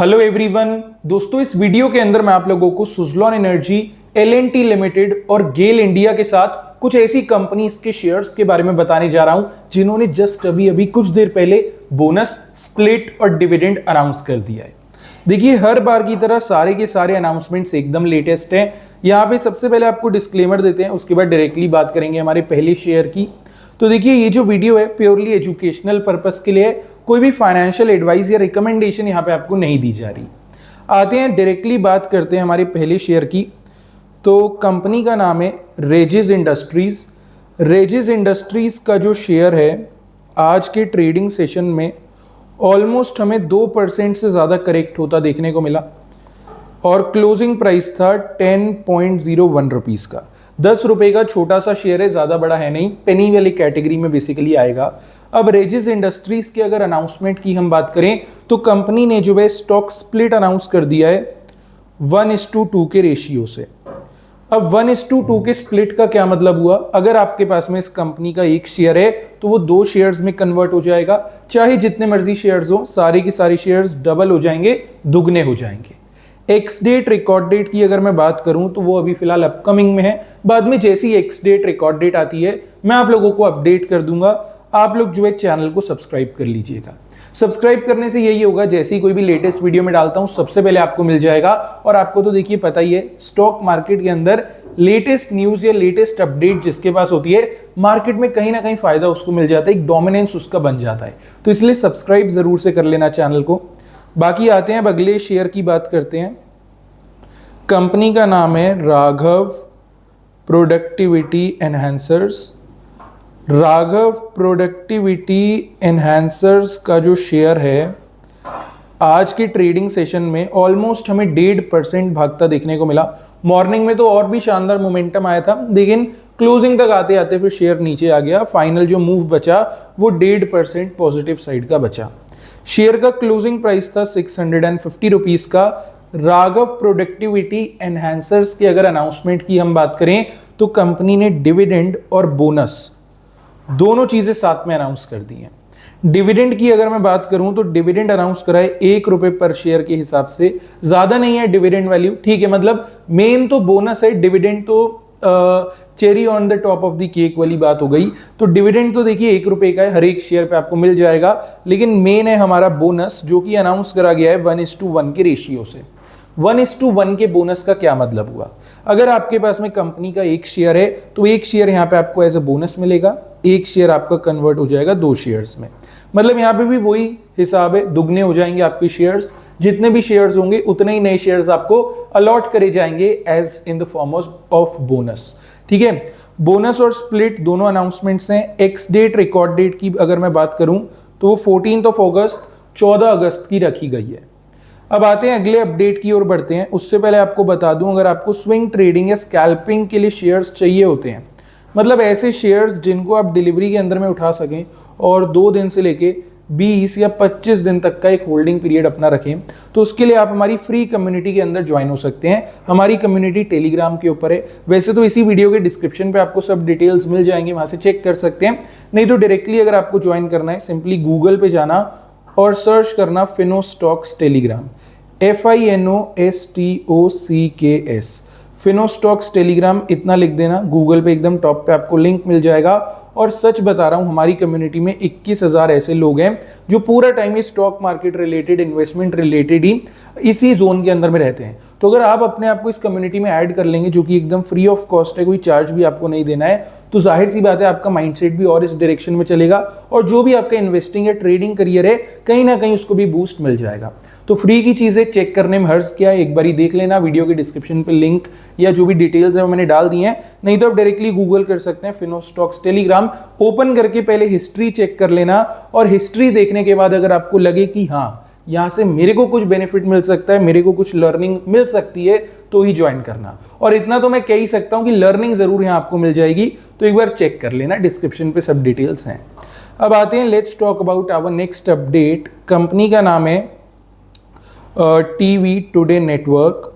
Hello everyone दोस्तों, इस video के अंदर मैं आप लोगों को सुज़लॉन एनर्जी, एल&टी लिमिटेड और गेल इंडिया के साथ कुछ ऐसी कंपनीज के शेयर्स के बारे में बताने जा रहा हूं जिन्होंने जस्ट अभी कुछ देर पहले बोनस, स्प्लिट और डिविडेंड अनाउंस कर दिया है। देखिए, हर बार की तरह सारे के सारे अनाउंसमेंट्स एकदम लेटेस्ट हैं। यहाँ पे सबसे पहले आपको डिस्क्लेमर देते हैं, उसके बाद डायरेक्टली बात करेंगे हमारे पहले शेयर की। तो देखिए, ये जो वीडियो है प्योरली एजुकेशनल पर्पस के लिए है, कोई भी फाइनेंशियल एडवाइस या रिकमेंडेशन यहाँ पे आपको नहीं दी जा रही। आते हैं डायरेक्टली बात करते हैं हमारे पहले शेयर की। तो कंपनी का नाम है रेजिस इंडस्ट्रीज। रेजिस इंडस्ट्रीज का जो शेयर है आज के ट्रेडिंग सेशन में ऑलमोस्ट हमें 2% से ज़्यादा करेक्ट होता देखने को मिला और क्लोजिंग प्राइस था 10.01 रुपीज़ का। 10 रुपये का छोटा सा शेयर है, ज़्यादा बड़ा है नहीं, पेनी वाली कैटेगरी में बेसिकली आएगा। अब रेजिस इंडस्ट्रीज के अगर अनाउंसमेंट की हम बात करें तो कंपनी ने जो है स्टॉक स्प्लिट अनाउंस कर दिया है 1:2 के रेशियो से। अब 1:2 के स्प्लिट का क्या मतलब हुआ? अगर आपके पास में इस कंपनी का एक शेयर है तो वो 2 शेयर्स में कन्वर्ट हो जाएगा। चाहे जितने मर्जी शेयर्स हो, सारे के सारे शेयर्स डबल हो जाएंगे, दुगने हो जाएंगे। एक्स डेट रिकॉर्ड डेट की अगर मैं बात करूं तो वो अभी फिलहाल अपकमिंग में है। बाद में जैसी एक्स डेट रिकॉर्ड डेट आती है मैं आप लोगों को अपडेट कर दूंगा। आप लोग जो है चैनल को सब्सक्राइब कर लीजिएगा। सब्सक्राइब करने से यही होगा, जैसे ही कोई भी लेटेस्ट वीडियो में डालता हूं सबसे पहले आपको मिल जाएगा। और आपको तो देखिए पता ही है, स्टॉक मार्केट के अंदर लेटेस्ट न्यूज या लेटेस्ट अपडेट जिसके पास होती है, मार्केट में कहीं ना कहीं फायदा उसको मिल जाता है, एक डोमिनेंस उसका बन जाता है। तो इसलिए सब्सक्राइब जरूर से कर लेना चैनल को। बाकी आते हैं अब अगले शेयर की बात करते हैं। कंपनी का नाम है Raghav productivity enhancers. Raghav productivity enhancers का जो शेयर है आज के ट्रेडिंग सेशन में ऑलमोस्ट हमें 1.5% भागता देखने को मिला। मॉर्निंग में तो और भी शानदार मोमेंटम आया था, लेकिन क्लोजिंग तक आते आते फिर शेयर नीचे आ गया। फाइनल जो मूव बचा वो 1.5% पॉजिटिव साइड का बचा। शेयर का क्लोजिंग प्राइस था 650 रुपीज का। राघव प्रोडक्टिविटी एनहांसर्स के अगर अनाउंसमेंट की हम बात करें तो कंपनी ने डिविडेंड और बोनस दोनों चीजें साथ में अनाउंस कर दी हैं। डिविडेंड की अगर मैं बात करूं तो डिविडेंड अनाउंस करा है 1 रुपए पर शेयर के हिसाब से, ज्यादा नहीं है डिविडेंड वैल्यू, ठीक है। मतलब मेन तो बोनस है, डिविडेंड तो cherry on the top of the cake वाली बात हो गई। तो डिविडेंड तो देखिए 1 रुपए का है, हर एक शेयर पे आपको मिल जाएगा, लेकिन मेन है हमारा बोनस जो कि अनाउंस करा गया है 1:1 के रेशियो से। 1:1 के बोनस का क्या मतलब हुआ? अगर आपके पास में कंपनी का एक शेयर है तो एक शेयर यहाँ पे आपको एज ए बोनस मिलेगा, एक शेयर आपका कन्वर्ट हो जाएगा 2 शेयर्स में। मतलब यहाँ पे भी वही हिसाब है, दुगने हो जाएंगे आपके शेयर्स। जितने भी शेयर्स होंगे उतने ही नए शेयर्स आपको अलॉट करे जाएंगे as in the form of bonus, ठीक है। बोनस और स्प्लिट दोनों अनाउंसमेंट्स हैं। एक्स डेट रिकॉर्ड डेट की अगर मैं बात करूं तो वो 14 अगस्त 14 अगस्त की रखी गई है। अब आते हैं अगले अपडेट की ओर बढ़ते हैं। उससे पहले आपको बता दूं, अगर आपको स्विंग ट्रेडिंग या स्कैल्पिंग के लिए शेयर्स चाहिए होते हैं, मतलब ऐसे शेयर्स जिनको आप डिलीवरी के अंदर में उठा सकें और 2 दिन से लेके 20 या 25 दिन तक का एक होल्डिंग पीरियड अपना रखें, तो उसके लिए आप हमारी फ्री कम्युनिटी के अंदर ज्वाइन हो सकते हैं। हमारी कम्युनिटी टेलीग्राम के ऊपर है। वैसे तो इसी वीडियो के डिस्क्रिप्शन पे आपको सब डिटेल्स मिल जाएंगे, वहां से चेक कर सकते हैं। नहीं तो डायरेक्टली अगर आपको ज्वाइन करना है, सिंपली गूगल पे जाना और सर्च करना फिनोस्टॉक्स टेलीग्राम, FINOSTOCKS, फिनोस्टॉक्स टेलीग्राम इतना लिख देना, गूगल पे एकदम टॉप पे आपको लिंक मिल जाएगा। और सच बता रहा हूं, हमारी कम्युनिटी में 21,000 ऐसे लोग हैं जो पूरा टाइम ही stock market related, investment related ही इसी जोन के अंदर में रहते हैं। तो अगर आप अपने आप को इस कम्युनिटी में ऐड कर लेंगे, जो कि एकदम फ्री ऑफ कॉस्ट है, कोई चार्ज भी आपको नहीं देना है, तो जाहिर सी बात है आपका माइंडसेट भी और इस डायरेक्शन में चलेगा और जो भी आपका इन्वेस्टिंग या ट्रेडिंग करियर है कहीं ना कहीं उसको भी बूस्ट मिल जाएगा। तो फ्री की चीजें चेक करने में हर्ज क्या है, एक बारी देख लेना। वीडियो के डिस्क्रिप्शन पे लिंक या जो भी डिटेल्स है वो मैंने डाल दी हैं, नहीं तो आप डायरेक्टली गूगल कर सकते हैं फिनोस्टॉक्स टेलीग्राम। ओपन करके पहले हिस्ट्री चेक कर लेना और हिस्ट्री देखने के बाद अगर आपको लगे कि हाँ, यहाँ से मेरे को कुछ बेनिफिट मिल सकता है, मेरे को कुछ लर्निंग मिल सकती है, तो ही ज्वाइन करना। और इतना तो मैं कह ही सकता हूँ कि लर्निंग जरूर यहाँ आपको मिल जाएगी, तो एक बार चेक कर लेना, डिस्क्रिप्शन पे सब डिटेल्स हैं। अब आते हैं, let's talk about our next update. Company का नाम है TV today network.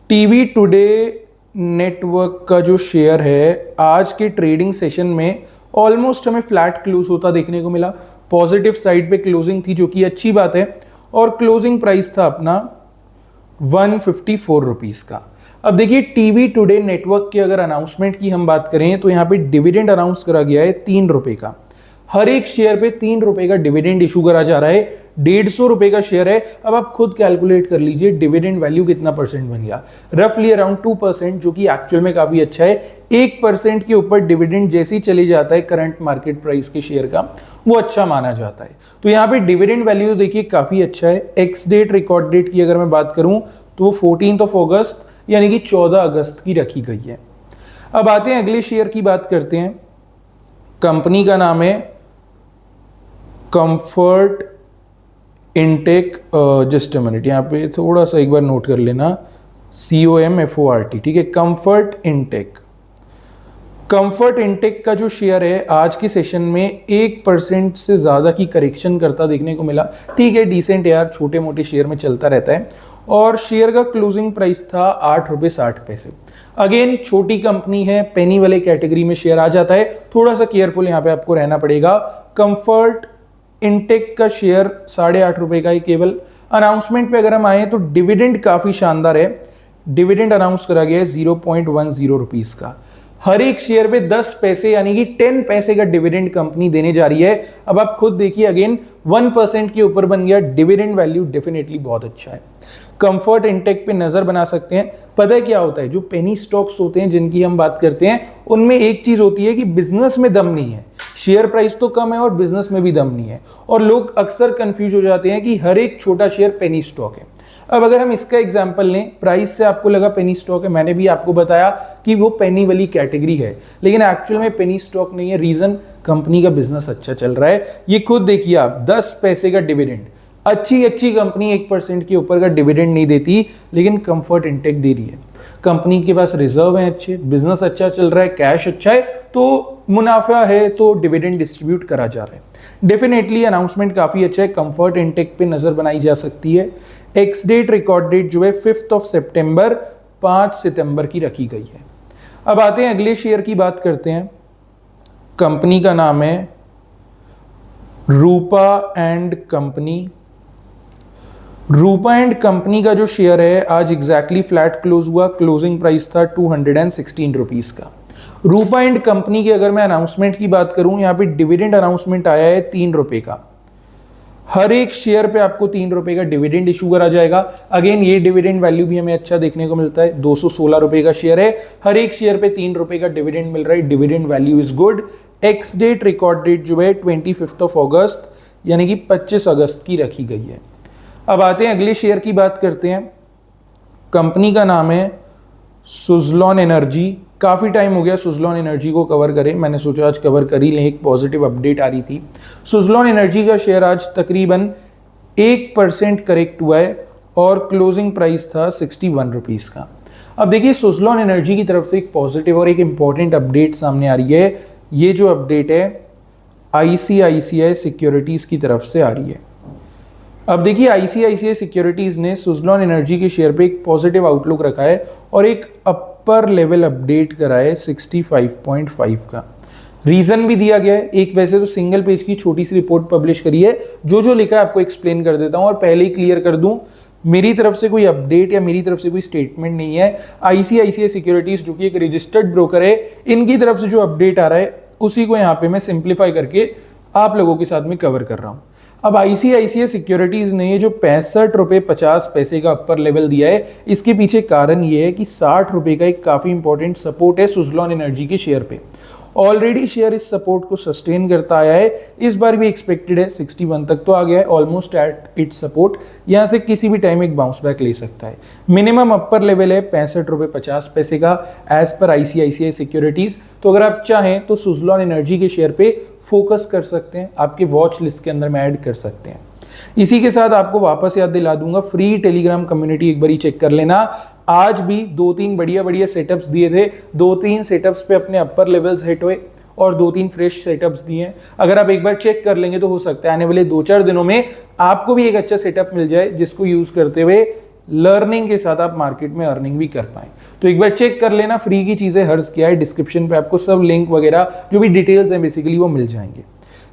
TV today network का जो शेयर है आज के ट्रेडिंग सेशन में ऑलमोस्ट हमें फ्लैट क्लोज होता देखने को मिला। पॉजिटिव साइड पे क्लोजिंग थी, जो कि अच्छी बात है। और क्लोजिंग प्राइस था अपना 154 रुपीस का। अब देखिए टीवी टुडे नेटवर्क के अगर अनाउंसमेंट की हम बात करें तो यहाँ पे डिविडेंड अनाउंस करा गया है 3 रुपए का। हर एक शेयर पे 3 रुपए का डिविडेंड इशू करा जा रहा है। 150 रुपए का शेयर है। अब आप खुद कैलकुलेट कर लीजिए डिविडेंड वैल्यू कितना परसेंट बन गया, रफली अराउंड 2%, जो कि एक्चुअल में काफी अच्छा है। 1% के ऊपर डिविडेंड जैसे ही चले जाता है करंट मार्केट प्राइस के शेयर का, वो अच्छा माना जाता है। तो यहाँ पे डिविडेंड वैल्यू तो देखिए काफी अच्छा है। एक्स डेट रिकॉर्ड डेट की अगर मैं बात करूं तो वो 14 अगस्त यानी कि 14 अगस्त की रखी गई है। अब आते हैं अगले शेयर की बात करते हैं। कंपनी का नाम है comfort intake. Just a minute, यहाँ पे थोड़ा सा एक बार नोट कर लेना, COMFORT, ठीक है, कंफर्ट इनटेक। कंफर्ट इनटेक का जो शेयर है आज के सेशन में 1% से ज्यादा की करेक्शन करता देखने को मिला। ठीक है, डिसेंट यार, छोटे मोटे शेयर में चलता रहता है। और शेयर का क्लोजिंग प्राइस था 8 रुपए 60 पैसे। अगेन छोटी कंपनी है, पेनी वाले कैटेगरी में शेयर आ जाता है, थोड़ा सा केयरफुल यहाँ पे आपको रहना पड़ेगा। कंफर्ट इनटेक का शेयर 8.5 रुपए का ही केवल। अनाउंसमेंट पे अगर हम आए तो डिविडेंड काफी शानदार है। डिविडेंड अनाउंस करा गया है 0.10 रुपीस का। हर एक शेयर पे 10 पैसे यानी कि 10 पैसे का डिविडेंड कंपनी देने जा रही है। अब आप खुद देखिए, अगेन 1% के ऊपर बन गया। डिविडेंड वैल्यू डेफिनेटली बहुत अच्छा है। कंफर्ट इनटेक पे नजर बना सकते हैं। पता है क्या होता है, जो पेनी स्टॉक्स होते हैं जिनकी हम बात करते हैं, उनमें एक चीज होती है कि बिजनेस में दम नहीं है। शेयर प्राइस तो कम है और बिजनेस में भी दम नहीं है, और लोग अक्सर कंफ्यूज हो जाते हैं कि हर एक छोटा शेयर पेनी स्टॉक है। अब अगर हम इसका एग्जांपल लें, प्राइस से आपको लगा पेनी स्टॉक है, मैंने भी आपको बताया कि वो पेनी वाली कैटेगरी है, लेकिन एक्चुअल में पेनी स्टॉक नहीं है। रीजन, कंपनी का बिजनेस अच्छा चल रहा है। ये खुद देखिए आप, 10 पैसे का डिविडेंड। अच्छी कंपनी 1% के ऊपर का डिविडेंड नहीं देती, लेकिन कंफर्ट इनटेक दे रही है। कंपनी के पास रिजर्व है अच्छे, बिजनेस अच्छा चल रहा है, कैश अच्छा है, तो मुनाफा है, तो डिविडेंड डिस्ट्रीब्यूट करा जा रहा है। डेफिनेटली अनाउंसमेंट काफी अच्छा है। कंफर्ट इनटेक पे नजर बनाई जा सकती है। एक्स डेट रिकॉर्ड डेट जो है 5 सितंबर, 5 सितंबर की रखी गई है। अब आते हैं अगले शेयर की बात करते हैं। कंपनी का नाम है Rupa and company. Rupa and company का जो शेयर है आज एग्जैक्टली फ्लैट क्लोज हुआ। क्लोजिंग प्राइस था 216 रुपीस का। रूपा एंड कंपनी की अगर मैं अनाउंसमेंट की बात करूं, यहाँ पे डिविडेंड अनाउंसमेंट आया है 3 रुपए का। हर एक शेयर पे आपको 3 रुपए का डिविडेंड इशू करा जाएगा। अगेन ये डिविडेंड वैल्यू भी हमें अच्छा देखने को मिलता है। 216 रुपए का शेयर है, हर एक शेयर पे 3 रुपए का डिविडेंड मिल रहा है। Dividend value is good. Ex date record date जो है 25 अगस्त यानी कि 25 अगस्त की रखी गई है। अब आते हैं अगले शेयर की बात करते हैं। कंपनी का नाम है सुजलॉन एनर्जी। काफी टाइम हो गया सुजलॉन एनर्जी को कवर करें, मैंने सोचा आज कवर कर ही लें, एक पॉजिटिव अपडेट आ रही थी। सुजलॉन एनर्जी का शेयर आज तकरीबन 1% करेक्ट हुआ है और क्लोजिंग प्राइस था 61 रुपीस का। अब देखिए सुजलॉन एनर्जी की तरफ से एक पॉजिटिव और एक इंपॉर्टेंट अपडेट सामने आ रही है। ये जो अपडेट है ICICI सिक्योरिटीज की तरफ से आ रही है। अब देखिए ICICI सिक्योरिटीज ने सुजलॉन एनर्जी के शेयर पे एक पॉजिटिव आउटलुक रखा है और एक अपर लेवल अपडेट करा है 65.5 का। रीजन भी दिया गया है। एक वैसे तो सिंगल पेज की छोटी सी रिपोर्ट पब्लिश करी है, जो लिखा है आपको एक्सप्लेन कर देता हूं। और पहले ही क्लियर कर दूं, मेरी तरफ से कोई अपडेट या मेरी तरफ से कोई स्टेटमेंट नहीं है। ICICI सिक्योरिटीज जो कि एक रजिस्टर्ड ब्रोकर है, इनकी तरफ से जो अपडेट आ रहा है उसी को यहाँ पे मैं सिंप्लीफाई करके आप लोगों के साथ में कवर कर रहा हूँ। अब ICICI सिक्योरिटीज ने ये जो 65 रुपए 50 पैसे का अपर लेवल दिया है, इसके पीछे कारण ये है कि 60 रुपए का एक काफी इंपॉर्टेंट सपोर्ट है सुजलॉन एनर्जी के शेयर पे। ऑलरेडी शेयर इस सपोर्ट को सस्टेन करता आया है, इस बार भी एक्सपेक्टेड है 61 तक तो आ गया है, ऑलमोस्ट एट इट्स सपोर्ट। यहां से किसी भी टाइम एक बाउंस बैक ले सकता है। मिनिमम अपर लेवल है 65 रुपए 50 पैसे का एज पर ICICI सिक्योरिटीज। तो अगर आप चाहें तो सुजलॉन एनर्जी के शेयर पे फोकस कर सकते हैं, आपके वॉच लिस्ट के अंदर में ऐड कर सकते हैं। इसी के साथ आपको वापस याद दिला दूंगा, फ्री टेलीग्राम कम्युनिटी एक बार चेक कर लेना। आज भी 2-3 बढ़िया सेटअप्स दिए थे, 2-3 सेटअप्स पे अपने अपर लेवल्स हिट हुए और 2-3 फ्रेश सेटअप्स दिए हैं। अगर आप एक बार चेक कर लेंगे तो हो सकता है आने वाले 2-4 दिनों में आपको भी एक अच्छा सेटअप मिल जाए, जिसको यूज करते हुए लर्निंग के साथ आप मार्केट में अर्निंग भी कर पाए। तो एक बार चेक कर लेना, फ्री की चीजें हर्ष किया है, डिस्क्रिप्शन पे आपको सब लिंक वगैरह जो भी डिटेल्स हैं बेसिकली वो मिल जाएंगे।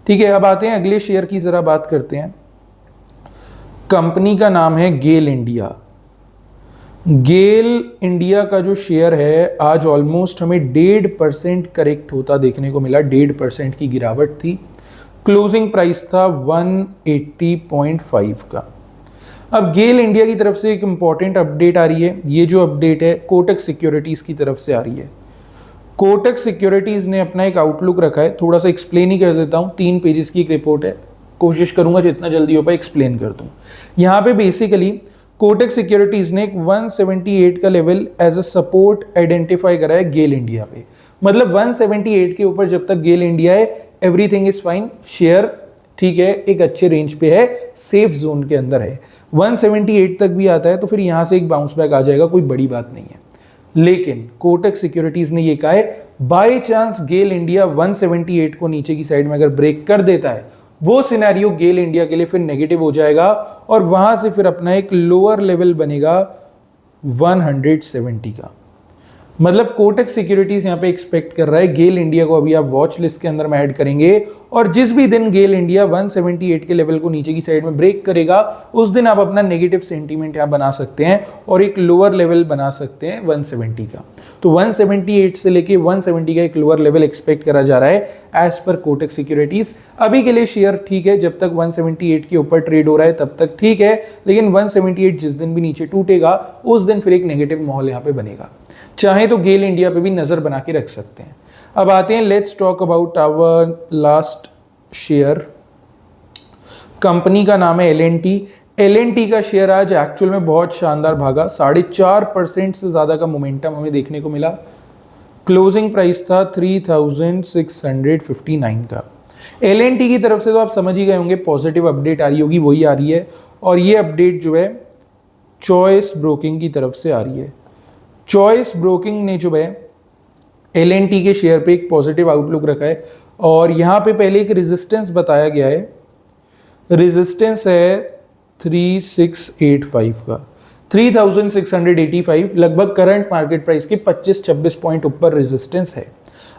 ठीक है, अब आते हैं अगले शेयर की जरा बात करते हैं। कंपनी का नाम है गेल इंडिया। गेल इंडिया का जो शेयर है आज ऑलमोस्ट हमें 1.5% करेक्ट होता देखने को मिला, 1.5% की गिरावट थी। क्लोजिंग प्राइस था 180.5 का। अब गेल इंडिया की तरफ से एक इंपॉर्टेंट अपडेट आ रही है। ये जो अपडेट है कोटक सिक्योरिटीज की तरफ से आ रही है। कोटक सिक्योरिटीज ने अपना एक आउटलुक रखा है, थोड़ा सा एक्सप्लेन ही कर देता हूँ। 3 पेजेस की एक रिपोर्ट है, कोशिश करूंगा जितना जल्दी हो पाए एक्सप्लेन कर दूं। यहाँ पे बेसिकली कोटक सिक्योरिटीज ने एक 178 का level as a support identify करा है गेल इंडिया पे। मतलब 178 के ऊपर जब तक गेल इंडिया है एवरीथिंग इज फाइन, शेयर ठीक है, एक अच्छे रेंज पे है, सेफ जोन के अंदर है। 178 तक भी आता है तो फिर यहां से एक बाउंस बैक आ जाएगा, कोई बड़ी बात नहीं है। लेकिन कोटक सिक्योरिटीज ने ये कहा है बाय चांस गेल इंडिया 178 को नीचे की साइड में अगर ब्रेक कर देता है, वो सिनेरियो गेल इंडिया के लिए फिर नेगेटिव हो जाएगा और वहां से फिर अपना एक लोअर लेवल बनेगा 170 का। मतलब कोटक सिक्योरिटीज यहां पे एक्सपेक्ट कर रहा है गेल इंडिया को अभी आप वॉच लिस्ट के अंदर में ऐड करेंगे और जिस भी दिन गेल इंडिया 178 के लेवल को नीचे की साइड में ब्रेक करेगा उस दिन आप अपना नेगेटिव सेंटीमेंट यहां बना सकते हैं और एक लोअर लेवल बना सकते हैं 170 का। तो 178 से लेके 170 का एक लोअर लेवल एक्सपेक्ट करा जा रहा है एज पर कोटक सिक्योरिटीज। अभी के लिए शेयर ठीक है, जब तक 178 के ऊपर ट्रेड हो रहा है तब तक ठीक है, लेकिन 178 जिस दिन भी नीचे टूटेगा उस दिन फिर एक नेगेटिव माहौल यहां पे बनेगा। चाहे तो गेल इंडिया पे भी नजर बना के रख सकते हैं। अब आते हैं, let's talk about our last share. Company का नाम है L&T। L&T का शेयर आज एक्चुअल में बहुत शानदार भागा, 4.5% से ज्यादा का मोमेंटम हमें देखने को मिला। क्लोजिंग प्राइस था 3659 का। L&T की तरफ से तो आप समझ ही गए होंगे पॉजिटिव अपडेट आ रही होगी, वही आ रही है। और ये अपडेट जो है चॉइस ब्रोकिंग की तरफ से आ रही है। चॉइस ब्रोकिंग ने जो है L&T के शेयर पे एक पॉजिटिव आउटलुक रखा है और यहाँ पे पहले एक रेजिस्टेंस बताया गया है। रेजिस्टेंस है 3685 का, 3685 लगभग करंट मार्केट प्राइस के 25-26 पॉइंट ऊपर रेजिस्टेंस है।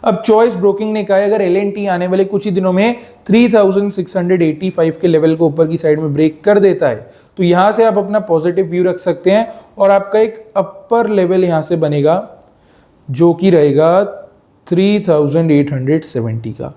अब चॉइस ब्रोकिंग ने कहा है अगर L&T आने वाले कुछ ही दिनों में 3685 के लेवल को ऊपर की साइड में ब्रेक कर देता है तो यहां से आप अपना पॉजिटिव व्यू रख सकते हैं और आपका एक अपर लेवल यहां से बनेगा जो कि रहेगा 3870 का।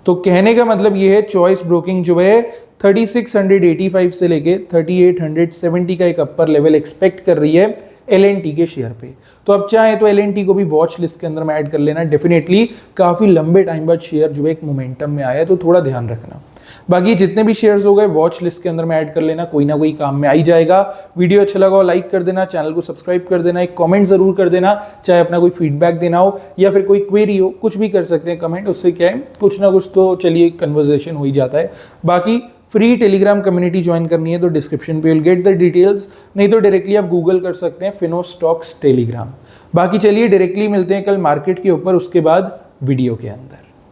तो कहने का मतलब ये है चॉइस ब्रोकिंग जो है 3685 से लेके 3870 का एक अपर लेवल एक्सपेक्ट कर रही है L&T के शेयर पे। तो अब चाहे तो L&T को भी वॉच लिस्ट के अंदर में ऐड कर लेना। डेफिनेटली काफी लंबे टाइम बाद शेयर जो है एक मोमेंटम में आया है तो थोड़ा ध्यान रखना। बाकी जितने भी शेयर्स हो गए वॉच लिस्ट के अंदर में ऐड कर लेना, कोई ना कोई काम में आ ही जाएगा। वीडियो अच्छा लगा हो लाइक कर देना, चैनल को सब्सक्राइब कर देना, एक कमेंट जरूर कर देना, चाहे अपना कोई फीडबैक देना हो या फिर कोई क्वेरी हो, कुछ भी कर सकते हैं कमेंट, उससे क्या है कुछ ना कुछ तो चलिए कन्वर्सेशन हो ही जाता है। बाकी फ्री टेलीग्राम कम्युनिटी ज्वाइन करनी है तो डिस्क्रिप्शन पे विल गेट द डिटेल्स, नहीं तो डायरेक्टली आप गूगल कर सकते हैं फिनो स्टॉक्स टेलीग्राम। बाकी चलिए डायरेक्टली मिलते हैं कल मार्केट के ऊपर, उसके बाद वीडियो के अंदर।